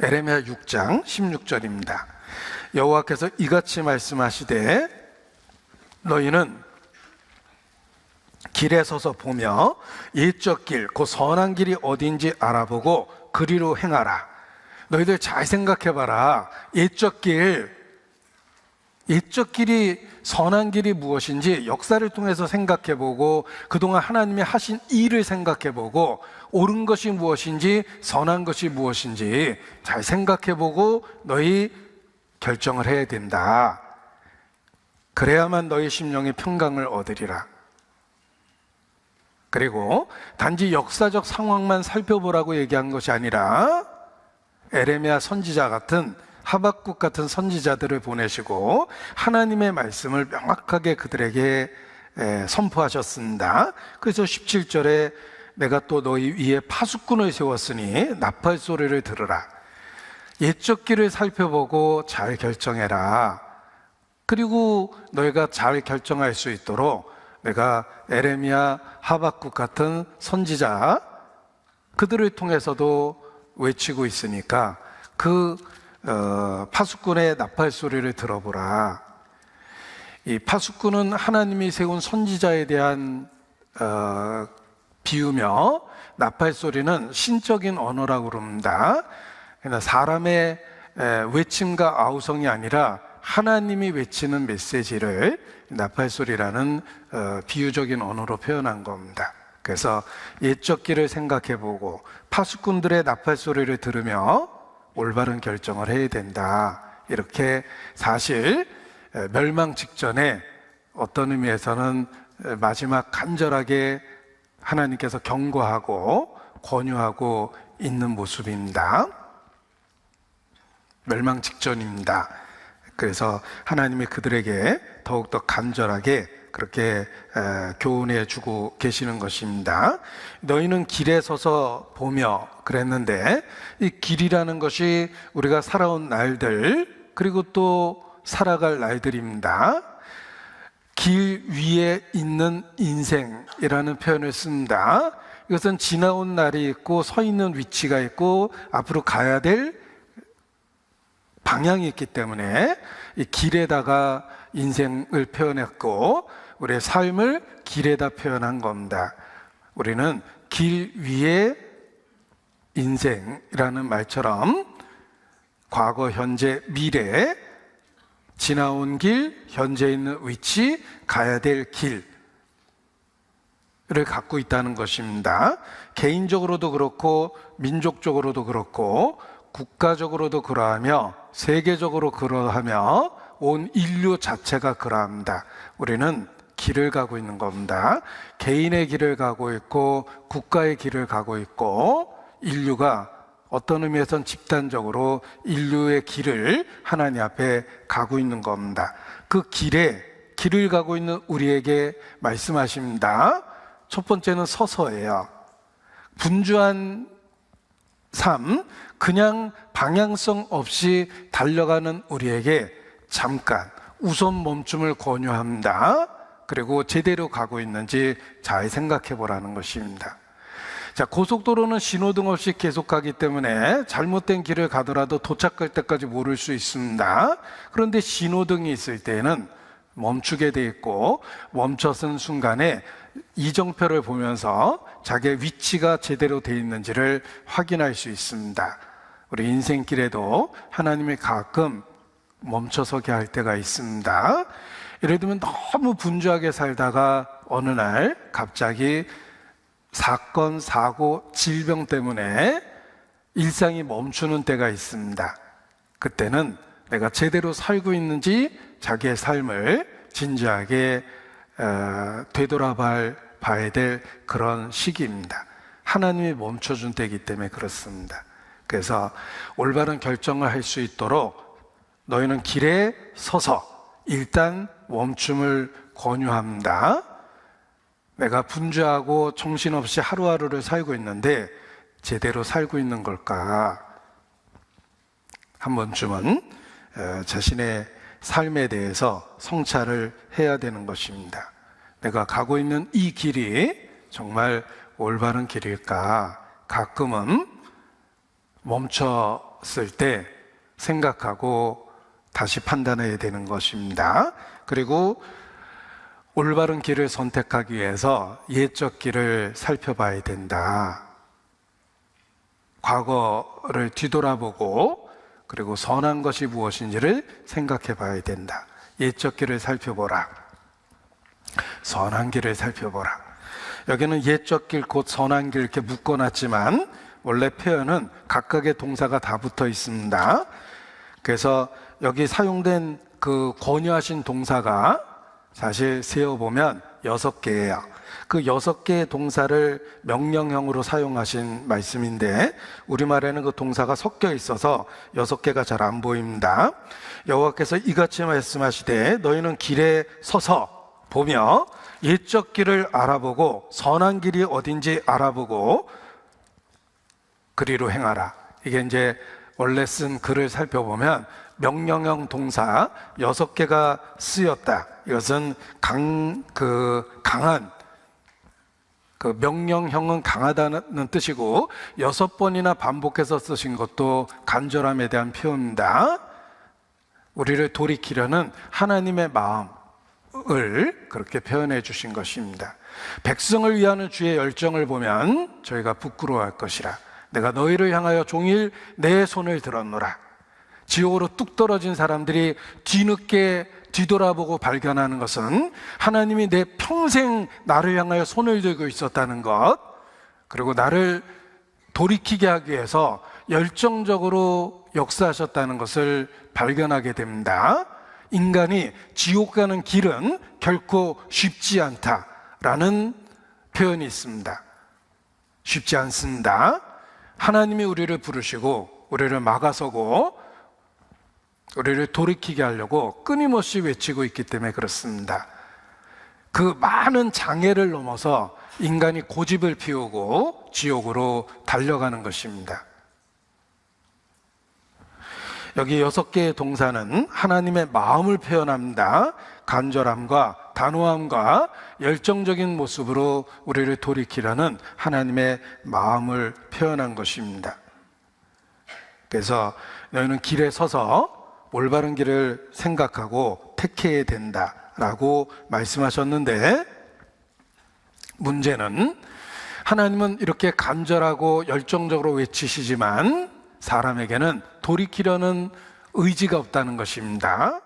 에레미야 6장 16절입니다. 여호와께서 이같이 말씀하시되 너희는 길에 서서 보며 옛적 길, 그 선한 길이 어딘지 알아보고 그리로 행하라. 너희들 잘 생각해봐라. 옛적 길이 선한 길이 무엇인지 역사를 통해서 생각해보고 그동안 하나님이 하신 일을 생각해보고 옳은 것이 무엇인지 선한 것이 무엇인지 잘 생각해보고 너희 결정을 해야 된다. 그래야만 너희 심령이 평강을 얻으리라. 그리고 단지 역사적 상황만 살펴보라고 얘기한 것이 아니라 에레미야 선지자 같은 하박국 같은 선지자들을 보내시고 하나님의 말씀을 명확하게 그들에게 선포하셨습니다. 그래서 17절에 내가 또 너희 위에 파수꾼을 세웠으니 나팔 소리를 들으라. 옛적 길을 살펴보고 잘 결정해라. 그리고 너희가 잘 결정할 수 있도록 내가 에레미야, 하박국 같은 선지자 그들을 통해서도 외치고 있으니까 그 파수꾼의 나팔 소리를 들어보라. 이 파수꾼은 하나님이 세운 선지자에 대한 비유며 나팔 소리는 신적인 언어라고 그럽니다. 그러나 사람의 외침과 아우성이 아니라 하나님이 외치는 메시지를 나팔 소리라는 비유적인 언어로 표현한 겁니다. 그래서 옛적 길을 생각해보고 파수꾼들의 나팔 소리를 들으며 올바른 결정을 해야 된다. 이렇게 사실 멸망 직전에 어떤 의미에서는 마지막 간절하게 하나님께서 경고하고 권유하고 있는 모습입니다. 멸망 직전입니다. 그래서 하나님이 그들에게 더욱더 간절하게 그렇게 교훈해 주고 계시는 것입니다. 너희는 길에 서서 보며 그랬는데 이 길이라는 것이 우리가 살아온 날들 그리고 또 살아갈 날들입니다. 길 위에 있는 인생이라는 표현을 씁니다. 이것은 지나온 날이 있고 서 있는 위치가 있고 앞으로 가야 될 방향이 있기 때문에 이 길에다가 인생을 표현했고 우리의 삶을 길에다 표현한 겁니다. 우리는 길 위에 인생이라는 말처럼 과거, 현재, 미래, 지나온 길, 현재 있는 위치, 가야 될 길을 갖고 있다는 것입니다. 개인적으로도 그렇고 민족적으로도 그렇고 국가적으로도 그러하며 세계적으로 그러하며 온 인류 자체가 그러합니다. 우리는 길을 가고 있는 겁니다. 개인의 길을 가고 있고 국가의 길을 가고 있고 인류가 어떤 의미에서는 집단적으로 인류의 길을 하나님 앞에 가고 있는 겁니다. 그 길을 가고 있는 우리에게 말씀하십니다. 첫 번째는 서서예요. 분주한 삶, 그냥 방향성 없이 달려가는 우리에게 잠깐 우선 멈춤을 권유합니다. 그리고 제대로 가고 있는지 잘 생각해 보라는 것입니다. 자, 고속도로는 신호등 없이 계속 가기 때문에 잘못된 길을 가더라도 도착할 때까지 모를 수 있습니다. 그런데 신호등이 있을 때는 멈추게 돼 있고 멈춰선 순간에 이정표를 보면서 자기의 위치가 제대로 되어 있는지를 확인할 수 있습니다. 우리 인생길에도 하나님이 가끔 멈춰서게 할 때가 있습니다. 예를 들면 너무 분주하게 살다가 어느 날 갑자기 사건, 사고, 질병 때문에 일상이 멈추는 때가 있습니다. 그때는 내가 제대로 살고 있는지 자기의 삶을 진지하게 되돌아봐야 될 그런 시기입니다. 하나님이 멈춰준 때이기 때문에 그렇습니다. 그래서 올바른 결정을 할 수 있도록 너희는 길에 서서 일단 멈춤을 권유합니다. 내가 분주하고 정신없이 하루하루를 살고 있는데 제대로 살고 있는 걸까? 한 번쯤은 자신의 삶에 대해서 성찰을 해야 되는 것입니다. 내가 가고 있는 이 길이 정말 올바른 길일까? 가끔은 멈췄을 때 생각하고 다시 판단해야 되는 것입니다. 그리고 올바른 길을 선택하기 위해서 옛적 길을 살펴봐야 된다. 과거를 뒤돌아보고 그리고 선한 것이 무엇인지를 생각해 봐야 된다. 옛적 길을 살펴보라. 선한 길을 살펴보라. 여기는 옛적 길 곧 선한 길 이렇게 묶어놨지만 원래 표현은 각각의 동사가 다 붙어 있습니다. 그래서 여기 사용된 그 권유하신 동사가 사실 세어보면 6개예요. 그 6개의 동사를 명령형으로 사용하신 말씀인데 우리말에는 그 동사가 섞여 있어서 6개가 잘 안 보입니다. 여호와께서 이같이 말씀하시되 너희는 길에 서서 보며 옛적 길을 알아보고 선한 길이 어딘지 알아보고 그리로 행하라. 이게 이제 원래 쓴 글을 살펴보면 명령형 동사 6개가 쓰였다. 이것은 강한 그 명령형은 강하다는 뜻이고 6번이나 반복해서 쓰신 것도 간절함에 대한 표현입니다. 우리를 돌이키려는 하나님의 마음을 그렇게 표현해 주신 것입니다. 백성을 위하는 주의 열정을 보면 저희가 부끄러워할 것이라. 내가 너희를 향하여 종일 내 손을 들었노라. 지옥으로 뚝 떨어진 사람들이 뒤늦게 뒤돌아보고 발견하는 것은 하나님이 내 평생 나를 향하여 손을 들고 있었다는 것, 그리고 나를 돌이키게 하기 위해서 열정적으로 역사하셨다는 것을 발견하게 됩니다. 인간이 지옥 가는 길은 결코 쉽지 않다라는 표현이 있습니다. 쉽지 않습니다. 하나님이 우리를 부르시고 우리를 막아서고 우리를 돌이키게 하려고 끊임없이 외치고 있기 때문에 그렇습니다. 그 많은 장애를 넘어서 인간이 고집을 피우고 지옥으로 달려가는 것입니다. 여기 6개의 동사는 하나님의 마음을 표현합니다. 간절함과 단호함과 열정적인 모습으로 우리를 돌이키려는 하나님의 마음을 표현한 것입니다. 그래서 너희는 길에 서서 올바른 길을 생각하고 택해야 된다라고 말씀하셨는데, 문제는 하나님은 이렇게 간절하고 열정적으로 외치시지만 사람에게는 돌이키려는 의지가 없다는 것입니다.